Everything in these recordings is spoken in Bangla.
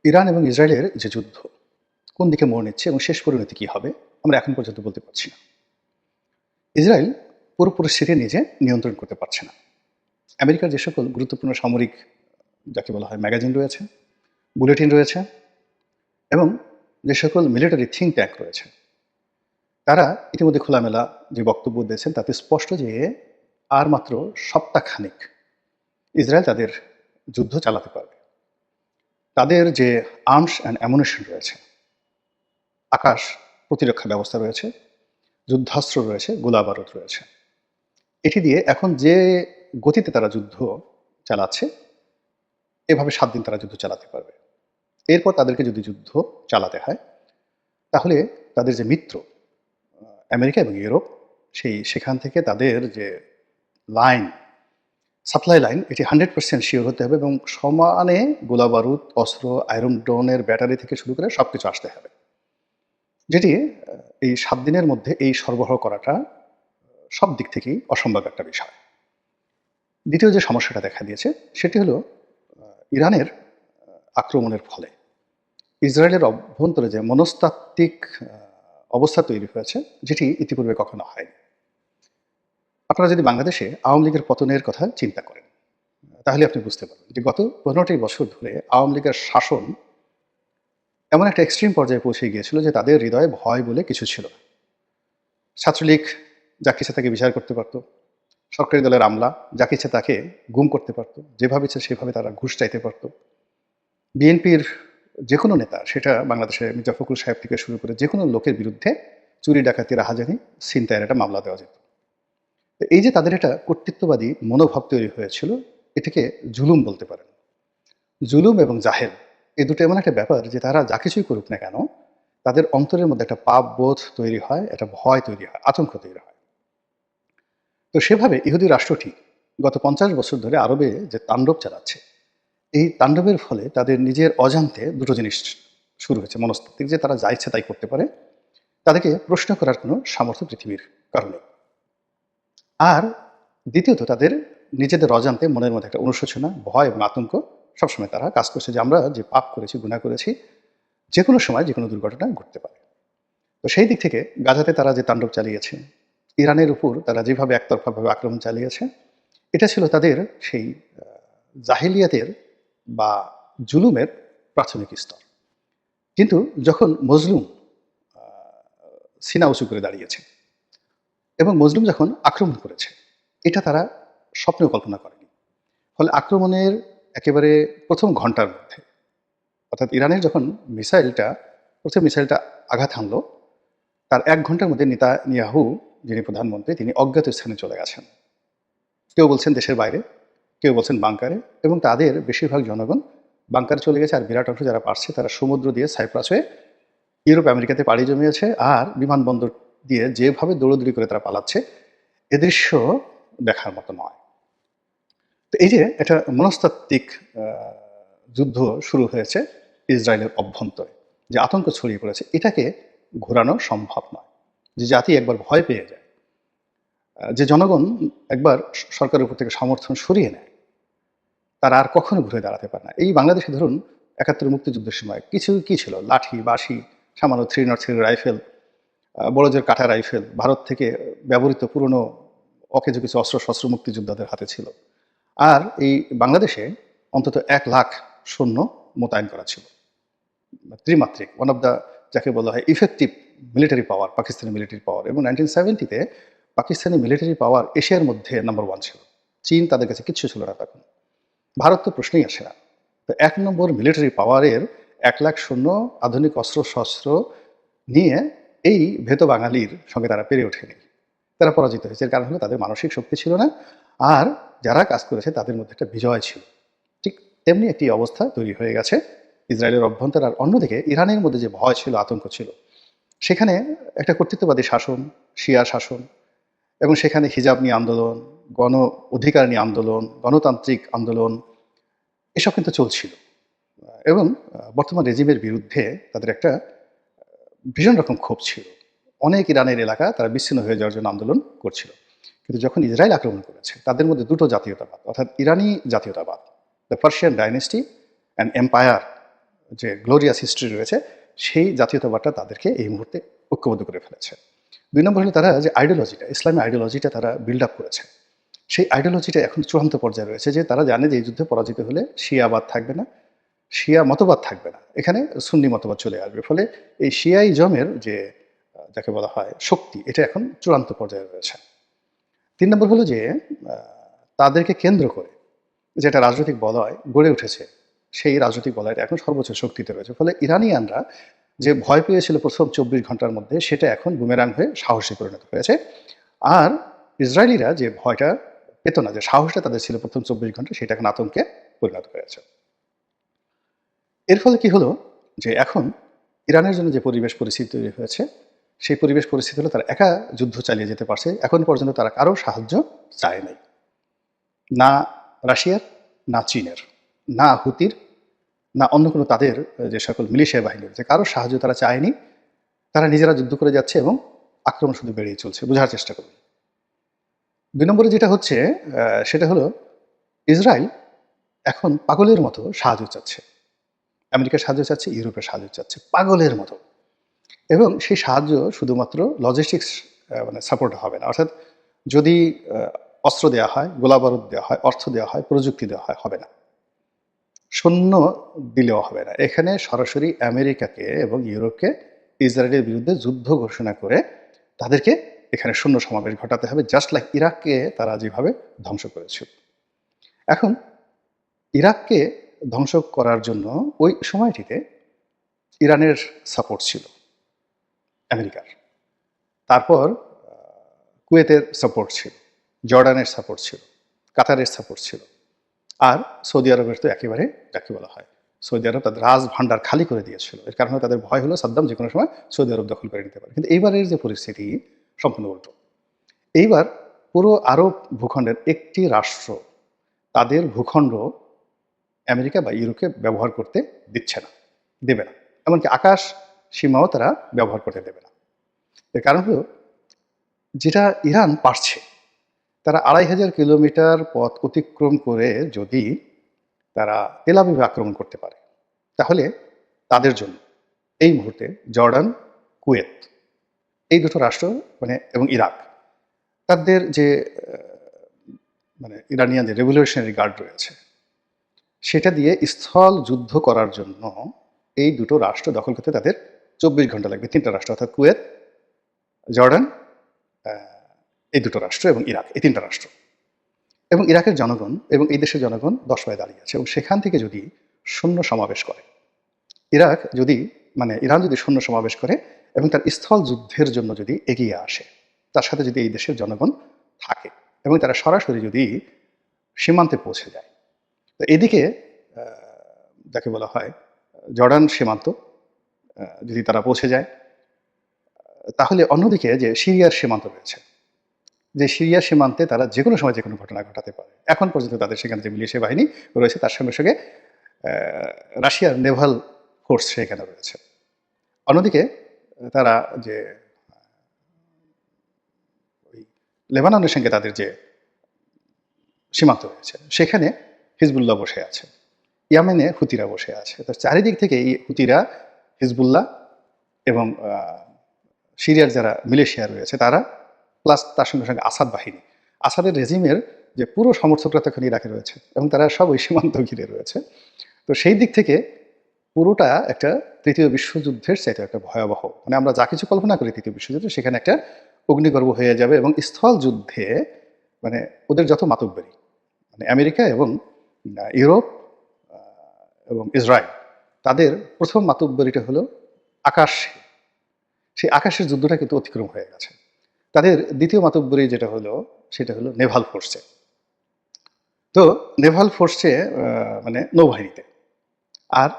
ইরান এবং ইসরায়েলের যে যুদ্ধ কোন দিকে মোড় নিচ্ছে এবং শেষ পরিণতি কী হবে আমরা এখন পর্যন্ত বলতে পারছি না। ইসরায়েল পুরো পরিস্থিতি নিজে নিয়ন্ত্রণ করতে পারছে না। আমেরিকার যে সকল গুরুত্বপূর্ণ সামরিক যাকে বলা হয় ম্যাগাজিন রয়েছে, বুলেটিন রয়েছে এবং যে সকল মিলিটারি থিঙ্ক ট্যাঙ্ক রয়েছে, তারা ইতিমধ্যে খোলামেলা যে বক্তব্য দিয়েছেন তাতে স্পষ্ট যে আর মাত্র সপ্তাহখানেক ইসরায়েল তাদের যুদ্ধ চালাতে পারবে। তাদের যে আর্মস অ্যান্ড অ্যামুনিশন রয়েছে, আকাশ প্রতিরক্ষা ব্যবস্থা রয়েছে, যুদ্ধাস্ত্র রয়েছে, গোলাবারুদ রয়েছে, এটি দিয়ে এখন যে গতিতে তারা যুদ্ধ চালাচ্ছে, এভাবে 7 দিন তারা যুদ্ধ চালাতে পারবে। এরপর তাদেরকে যদি যুদ্ধ চালাতে হয় তাহলে তাদের যে মিত্র আমেরিকা এবং ইউরোপ, সেখান থেকে তাদের যে লাইন, সাপ্লাই লাইন, এটি 100% শিওর হতে হবে এবং সমানে গোলাবারুদ, অস্ত্র, আয়রন ড্রোনের ব্যাটারি থেকে শুরু করে সব কিছু আসতে হবে, যেটি এই 7 দিনের মধ্যে এই সরবরাহ করাটা সব দিক থেকেই অসম্ভব একটা বিষয়। দ্বিতীয় যে সমস্যাটা দেখা দিয়েছে সেটি হলো ইরানের আক্রমণের ফলে ইসরায়েলের অভ্যন্তরে যে মনস্তাত্ত্বিক অবস্থা তৈরি হয়েছে, যেটি ইতিপূর্বে কখনো হয়নি। আপনারা যদি বাংলাদেশে আওয়ামী লীগের পতনের কথা চিন্তা করেন তাহলে আপনি বুঝতে পারবেন যে গত 15টি বছর ধরে আওয়ামী লীগের শাসন এমন একটা এক্সট্রিম পর্যায়ে পৌঁছে গিয়েছিল যে তাদের হৃদয়ে ভয় বলে কিছু ছিল না। ছাত্রলীগ যাকে ইচ্ছে তাকে বিচার করতে পারত, সরকারি দলের আমলা যাকে ইচ্ছে তাকে গুম করতে পারত, যেভাবে ইচ্ছে সেভাবে তারা ঘুষ চাইতে পারত। বিএনপির যে কোনো নেতা, সেটা বাংলাদেশের মির্জা ফখরুল সাহেব থেকে শুরু করে যে কোনো লোকের বিরুদ্ধে চুরি, ডাকাতি, রাহাজানি, ছিনতাইয়ের একটা মামলা দেওয়া যেত। এই যে তাদের একটা কর্তৃত্ববাদী মনোভাব তৈরি হয়েছিল, এটাকে জুলুম বলতে পারেন। জুলুম এবং জাহেল এই দুটো এমন একটা ব্যাপার যে তারা যা কিছুই করুক না কেন, তাদের অন্তরের মধ্যে একটা পাপ বোধ তৈরি হয়, একটা ভয় তৈরি হয়, আতঙ্ক তৈরি হয়। তো সেভাবে ইহুদি রাষ্ট্রটি গত 50 বছর ধরে আরবে যে তাণ্ডব চালাচ্ছে, এই তাণ্ডবের ফলে তাদের নিজের অজান্তে দুটো জিনিস শুরু হয়েছে মনস্তাত্ত্বিক, যে তারা যা ইচ্ছে তাই করতে পারে, তাদেরকে প্রশ্ন করার কোনো সামর্থ্য পৃথিবীর কারণে। আর দ্বিতীয়ত তাদের নিজেদের অজান্তে মনের মধ্যে একটা অনুশোচনা, ভয় এবং আতঙ্ক সবসময় তারা কাজ করছে যে আমরা যে পাপ করেছি, গুনাহ করেছি, যে কোনো সময় যে কোনো দুর্ঘটনা ঘটতে পারে। তো সেই দিক থেকে গাজাতে তারা যে তাণ্ডব চালিয়েছে, ইরানের উপর তারা যেভাবে একতরফাভাবে আক্রমণ চালিয়েছে, এটা ছিল তাদের সেই জাহিলিয়াতের বা জুলুমের প্রাথমিক স্তর। কিন্তু যখন মজলুম সিনা উঁচু করে দাঁড়িয়েছে এবং মজলুম যখন আক্রমণ করেছে, এটা তারা স্বপ্নেও কল্পনা করেনি। ফলে আক্রমণের একেবারে প্রথম ঘন্টার মধ্যে, অর্থাৎ ইরানের যখন প্রথম মিসাইলটা আঘাত হানলো, তার 1 ঘন্টার মধ্যে নেতানিয়াহু, যিনি প্রধানমন্ত্রী, তিনি অজ্ঞাত স্থানে চলে গেছেন। কেউ বলছেন দেশের বাইরে, কেউ বলছেন বাংকারে, এবং তাদের বেশিরভাগ জনগণ বাংকারে চলে গেছে। আর বিরাট অংশ যারা পারছে তারা সমুদ্র দিয়ে সাইপ্রাস হয়ে ইউরোপ আমেরিকাতে পাড়ি জমিয়েছে। আর বিমানবন্দর দিয়ে যেভাবে দৌড়দৌড়ি করে তারা পালাচ্ছে, এ দৃশ্য দেখার মতো নয়। তো এই যে একটা মনস্তাত্ত্বিক যুদ্ধ শুরু হয়েছে ইসরায়েলের অভ্যন্তরে, যে আতঙ্ক ছড়িয়ে পড়েছে, এটাকে ঘোরানো সম্ভব নয়। যে জাতি একবার ভয় পেয়ে যায়, যে জনগণ একবার সরকারের উপর থেকে সমর্থন সরিয়ে নেয়, তারা আর কখনো ঘুরে দাঁড়াতে পারে না। এই বাংলাদেশে ধরুন 71 মুক্তিযুদ্ধের সময় কিছু কি ছিল, লাঠি, বাঁশি, সামান্য 303 রাইফেল, বড়জোর কাঁটা রাইফেল, ভারত থেকে ব্যবহৃত পুরনো অকেজো কিছু অস্ত্র মুক্তিযোদ্ধাদের হাতে ছিল। আর এই বাংলাদেশে অন্তত 1 লাখ সৈন্য মোতায়েন করা ছিল, ত্রিমাত্রিক, ওয়ান অফ দ্য, যাকে বলা হয় ইফেক্টিভ মিলিটারি পাওয়ার, পাকিস্তানি মিলিটারি পাওয়ার। এবং 1970-তে পাকিস্তানি মিলিটারি পাওয়ার এশিয়ার মধ্যে নাম্বার 1 ছিল। চীন তাদের কাছে কিচ্ছু ছিল না তখন। ভারত তো প্রশ্নই আসে না। তো 1 নম্বর মিলিটারি পাওয়ারের 1 লাখ সৈন্য, আধুনিক অস্ত্র শস্ত্র নিয়ে এই ভেতো বাঙালির সঙ্গে তারা পেরে ওঠেনি। তারা পরাজিত হয়েছে। এর কারণ হলো তাদের মানসিক শক্তি ছিল না, আর যারা কাজ করেছে তাদের মধ্যে একটা বিজয় ছিল। ঠিক তেমনি একটি অবস্থা তৈরি হয়ে গেছে ইসরায়েলের অভ্যন্তর। আর অন্যদিকে ইরানের মধ্যে যে ভয় ছিল, আতঙ্ক ছিল, সেখানে একটা কর্তৃত্ববাদী শাসন, শিয়া শাসন, এবং সেখানে হিজাব নিয়ে আন্দোলন, গণ অধিকার নিয়ে আন্দোলন, গণতান্ত্রিক আন্দোলন, এসব কিন্তু চলছিল। এবং বর্তমান রেজিমের বিরুদ্ধে তাদের একটা ভীষণ রকম ক্ষোভ ছিল। অনেক ইরানের এলাকা তারা বিচ্ছিন্ন হয়ে যাওয়ার জন্য আন্দোলন করছিল। কিন্তু যখন ইসরায়েল আক্রমণ করেছে, তাদের মধ্যে দুটো জাতীয়তাবাদ, অর্থাৎ ইরানি জাতীয়তাবাদ, the Persian dynasty and empire, যে গ্লোরিয়াস হিস্ট্রি রয়েছে সেই জাতীয়তাবাদটা তাদেরকে এই মুহূর্তে ঐক্যবদ্ধ করে ফেলেছে। ২ নম্বর হলো তারা যে আইডিওলজিটা, ইসলামী আইডিওলজিটা তারা বিল্ড আপ করেছে। সেই আইডিওলজিটা এখন চূড়ান্ত পর্যায়ে রয়েছে যে তারা জানে যে এই যুদ্ধে পরাজিত হলে শিয়াবাদ থাকবে না, শিয়া মতবাদ থাকবে না, এখানে সুন্নি মতবাদ চলে আসবে। ফলে এই শিয়াইজমের যে যাকে বলা হয় শক্তি, এটা এখন চূড়ান্ত পর্যায়ে রয়েছে। ৩ নম্বর হলো যে তাদেরকে কেন্দ্র করে যেটা রাজনৈতিক বলয় গড়ে উঠেছে, সেই রাজনৈতিক বলয়টা এখন সর্বোচ্চ শক্তিতে রয়েছে। ফলে ইরানিয়ানরা যে ভয় পেয়েছিল প্রথম ২৪ ঘন্টার মধ্যে, সেটা এখন বুমেরাং হয়ে সাহসে পরিণত হয়েছে। আর ইসরায়েলিরা যে ভয়টা পেত না, যে সাহসটা তাদের ছিল প্রথম ২৪ ঘন্টা, সেটা এখন আতঙ্কে পরিণত হয়েছে। এর ফলে কি হলো যে এখন ইরানের জন্য যে পরিবেশ পরিস্থিতি তৈরি হয়েছে, সেই পরিবেশ পরিস্থিতি হলো তারা একা যুদ্ধ চালিয়ে যেতে পারছে। এখন পর্যন্ত তারা কারো সাহায্য চায় নাই, না রাশিয়ার, না চীনের, না হুতির, না অন্য কোনো তাদের যে সকল মিলিশিয়া বাহিনী রয়েছে, কারো সাহায্য তারা চায়নি। তারা নিজেরা যুদ্ধ করে যাচ্ছে এবং আক্রমণ শুধু বেড়েই চলছে। বোঝার চেষ্টা করুন। ২ নম্বরে যেটা হচ্ছে সেটা হলো ইসরায়েল এখন পাগলের মতো সাহায্য চাচ্ছে। আমেরিকার সাহায্য চাচ্ছে, ইউরোপের সাহায্য চাচ্ছে পাগলের মতো। এবং সেই সাহায্য শুধুমাত্র লজিস্টিক্স মানে সাপোর্ট হবে না। অর্থাৎ যদি অস্ত্র দেওয়া হয়, গোলাবারুদ দেওয়া হয়, অর্থ দেওয়া হয়, প্রযুক্তি দেওয়া হয়, হবে না। সৈন্য দিলেও হবে না। এখানে সরাসরি আমেরিকাকে এবং ইউরোপকে ইসরায়েলের বিরুদ্ধে যুদ্ধ ঘোষণা করে তাদেরকে এখানে সৈন্য সমাবেশ ঘটাতে হবে, জাস্ট লাইক ইরাককে তারা যেভাবে ধ্বংস করেছিল। এখন ইরাককে ধ্বংস করার জন্য ওই সময়টিতে ইরানের সাপোর্ট ছিল, আমেরিকার। তারপর কুয়েতের সাপোর্ট ছিল, জর্ডানের সাপোর্ট ছিল, কাতারের সাপোর্ট ছিল। আর সৌদি আরবের তো একেবারে যাকে বলা হয়, সৌদি আরব তাদের রাজ ভাণ্ডার খালি করে দিয়েছিল। এর কারণে তাদের ভয় হলো সাদ্দাম যে কোনো সময় সৌদি আরব দখল করে নিতে পারে। কিন্তু এইবারের যে পরিস্থিতি সম্পূর্ণ উল্টো। এইবার পুরো আরব ভূখণ্ডের একটি রাষ্ট্র তাদের ভূখণ্ড আমেরিকা বা ইউরোপকে ব্যবহার করতে দিচ্ছে না, দেবে না। এমনকি আকাশ সীমাও তারা ব্যবহার করতে দেবে না। এর কারণ হলো যেটা ইরান পারছে, তারা ২৫০০ কিলোমিটার পথ অতিক্রম করে যদি তারা তেল আবিবে আক্রমণ করতে পারে, তাহলে তাদের জন্য এই মুহূর্তে জর্ডান, কুয়েত, এই দুটো রাষ্ট্র মানে এবং ইরাক, তাদের যে মানে ইরানিয়ান যে রেভলিউশনারি গার্ড রয়েছে, সেটা দিয়ে স্থল যুদ্ধ করার জন্য এই দুটো রাষ্ট্র দখল করতে তাদের ২৪ ঘন্টা লাগবে। ৩টা রাষ্ট্র, অর্থাৎ কুয়েত, জর্ডান, এই দুটো রাষ্ট্র এবং ইরাক, এই ৩টা রাষ্ট্র। এবং ইরাকের জনগণ এবং এই দেশের জনগণ ১০ পায়ে দাঁড়িয়ে আছে। এবং সেখান থেকে যদি সৈন্য সমাবেশ করে, ইরাক যদি মানে ইরান যদি সৈন্য সমাবেশ করে এবং তার স্থল যুদ্ধের জন্য যদি এগিয়ে আসে, তার সাথে যদি এই দেশের জনগণ থাকে এবং তারা সরাসরি যদি সীমান্তে পৌঁছে যায়, তো এদিকে যাকে বলা হয় জর্ডান সীমান্ত যদি তারা পৌঁছে যায়, তাহলে অন্যদিকে যে সিরিয়ার সীমান্ত রয়েছে, যে সিরিয়া সীমান্তে তারা যে কোনো সময় যে কোনো ঘটনা ঘটাতে পারে। এখন পর্যন্ত তাদের সেখানে যে মিলিশিয়া বাহিনী রয়েছে, তার সঙ্গে সঙ্গে রাশিয়ার নেভাল ফোর্স সেখানে রয়েছে। অন্যদিকে তারা যে ওই লেবাননের সঙ্গে তাদের যে সীমান্ত রয়েছে, সেখানে হিজবুল্লাহ বসে আছে, ইয়ামেনে হুতিরা বসে আছে। তো চারিদিক থেকে এই হুতিরা, হিজবুল্লাহ এবং সিরিয়ার যারা মিলিশিয়া রয়েছে তারা, প্লাস তার সঙ্গে সঙ্গে আসাদ বাহিনী, আসাদের রেজিমের যে পুরো সমর্থকরা তখন ইরাকে রয়েছে এবং তারা সব ওই সীমান্ত ঘিরে রয়েছে। তো সেই দিক থেকে পুরোটা একটা তৃতীয় বিশ্বযুদ্ধের চাইতে একটা ভয়াবহ, মানে আমরা যা কিছু কল্পনা করি তৃতীয় বিশ্বযুদ্ধে, সেখানে একটা অগ্নিগর্ভ হয়ে যাবে। এবং স্থল যুদ্ধে মানে ওদের যত মাতব্বরি, মানে আমেরিকা এবং ইউরোপ এবং ইসরায়েল, তাদের প্রথম মাতব্বরিটা হলো আকাশ। সেই আকাশের যুদ্ধটা কিন্তু অতিক্রম হয়ে গেছে। তাদের দ্বিতীয় মাতব্বরি যেটা হলো, সেটা হলো নেভাল ফোর্সে। তো নেভাল ফোর্সে মানে নৌবাহিনীতে। আর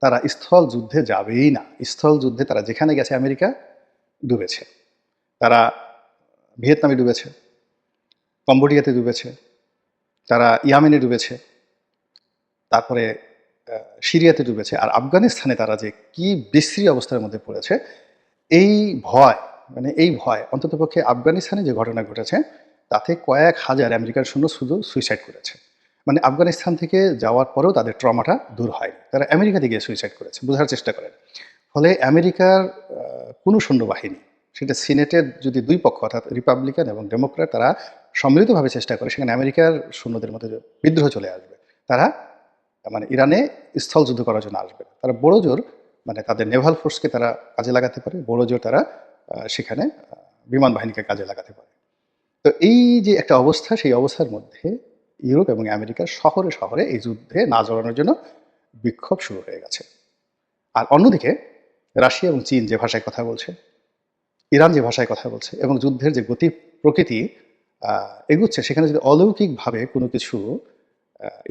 তারা স্থল যুদ্ধে যাবেই না। স্থল যুদ্ধে তারা যেখানে গেছে, আমেরিকা ডুবেছে, তারা ভিয়েতনামে ডুবেছে, কম্বোডিয়াতে ডুবেছে, তারা ইয়ামেনে ডুবেছে, তারপরে সিরিয়াতে ডুবেছে। আর আফগানিস্তানে তারা যে কি বিশ্রী অবস্থার মধ্যে পড়েছে, এই ভয়, মানে এই ভয় অন্ততপক্ষে আফগানিস্তানে যে ঘটনা ঘটেছে, তাতে কয়েক হাজার আমেরিকার সৈন্য শুধু সুইসাইড করেছে। মানে আফগানিস্তান থেকে যাওয়ার পরেও তাদের ট্রমাটা দূর হয়নি, তারা আমেরিকাতে গিয়ে সুইসাইড করেছে, বোঝার চেষ্টা করেন। ফলে আমেরিকার কোনো সৈন্যবাহিনী, সেটা সিনেটের যদি দুই পক্ষ অর্থাৎ রিপাবলিকান এবং ডেমোক্র্যাট তারা সম্মিলিতভাবে চেষ্টা করে, সেখানে আমেরিকার সৈন্যদের মধ্যে বিদ্রোহ চলে আসবে। তারা মানে ইরানে স্থল যুদ্ধ করার জন্য আসবে না। তারা বড় জোর মানে তাদের নেভাল ফোর্সকে তারা কাজে লাগাতে পারে, বড় জোর তারা সেখানে বিমান বাহিনীকে কাজে লাগাতে পারে। তো এই যে একটা অবস্থা, সেই অবস্থার মধ্যে ইউরোপ এবং আমেরিকার শহরে শহরে এই যুদ্ধে না জড়ানোর জন্য বিক্ষোভ শুরু হয়ে গেছে। আর অন্যদিকে রাশিয়া এবং চীন যে ভাষায় কথা বলছে, ইরান যে ভাষায় কথা বলছে এবং যুদ্ধের যে গতি প্রকৃতি এগুচ্ছে, সেখানে যদি অলৌকিকভাবে কোনো কিছু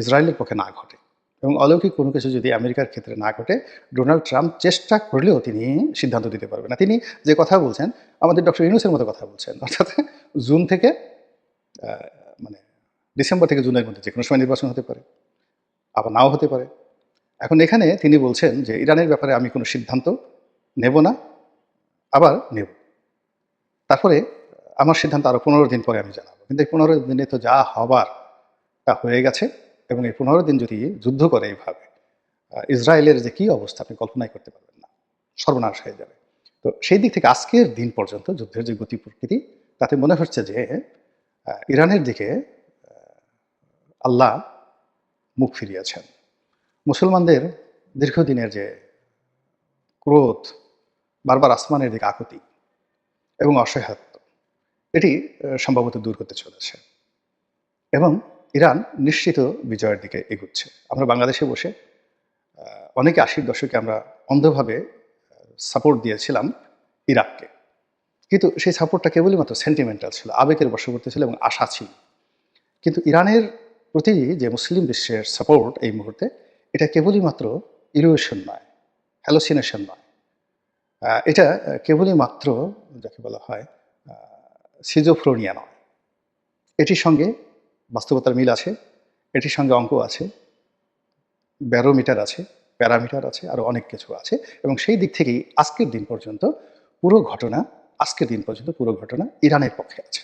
ইসরায়েলের পক্ষে না ঘটে এবং অলৌকিক কোনো কিছু যদি আমেরিকার ক্ষেত্রে না ঘটে, ডোনাল্ড ট্রাম্প চেষ্টা করলেও তিনি সিদ্ধান্ত দিতে পারবেন না। তিনি যে কথা বলছেন আমাদের ডক্টর ইউনূসের মতো কথা বলছেন, অর্থাৎ জুন থেকে মানে ডিসেম্বর থেকে জুনের মধ্যে যে কোনো সময় নির্বাচন হতে পারে, আবার নাও হতে পারে। এখন এখানে তিনি বলছেন যে ইরানের ব্যাপারে আমি কোনো সিদ্ধান্ত নেব না, আবার নেব, তারপরে আমার সিদ্ধান্ত আরও 15 দিন পরে আমি জানাবো। কিন্তু এই 15 দিনে তো যা হবার তা হয়ে গেছে এবং এই 15 দিন যদি যুদ্ধ করে এইভাবে, ইসরায়েলের যে কী অবস্থা আপনি কল্পনাই করতে পারবেন না, সর্বনাশ হয়ে যাবে। তো সেই দিক থেকে আজকের দিন পর্যন্ত যুদ্ধের যে গতি প্রকৃতি, তাতে মনে হচ্ছে যে ইরানের দিকে আল্লাহ মুখ ফিরিয়েছেন। মুসলমানদের দীর্ঘদিনের যে ক্রোধ, বারবার আসমানের দিকে আকুতি এবং অসহায়ত্ব, এটি সম্ভবত দূর হতে চলেছে এবং ইরান নিশ্চিত বিজয়ের দিকে এগুচ্ছে। আমরা বাংলাদেশে বসে অনেকে 80-র দশকে আমরা অন্ধভাবে সাপোর্ট দিয়েছিলাম ইরাককে, কিন্তু সেই সাপোর্টটা কেবলই মাত্র সেন্টিমেন্টাল ছিল, আবেগের বশবর্তী ছিল এবং আশা ছিল। কিন্তু ইরানের প্রতি যে মুসলিম বিশ্বের সাপোর্ট এই মুহূর্তে, এটা কেবলই মাত্র ইলিউশন নয়, হ্যালোসিনেশন নয়, এটা কেবলই মাত্র যাকে বলা হয় সিজোফ্রেনিয়া নয়, এটির সঙ্গে বাস্তবতার মিল আছে, এটির সঙ্গে অঙ্ক আছে, ব্যারোমিটার আছে, প্যারামিটার আছে, আরও অনেক কিছু আছে। এবং সেই দিক থেকেই আজকের দিন পর্যন্ত পুরো ঘটনা ইরানের পক্ষে আছে।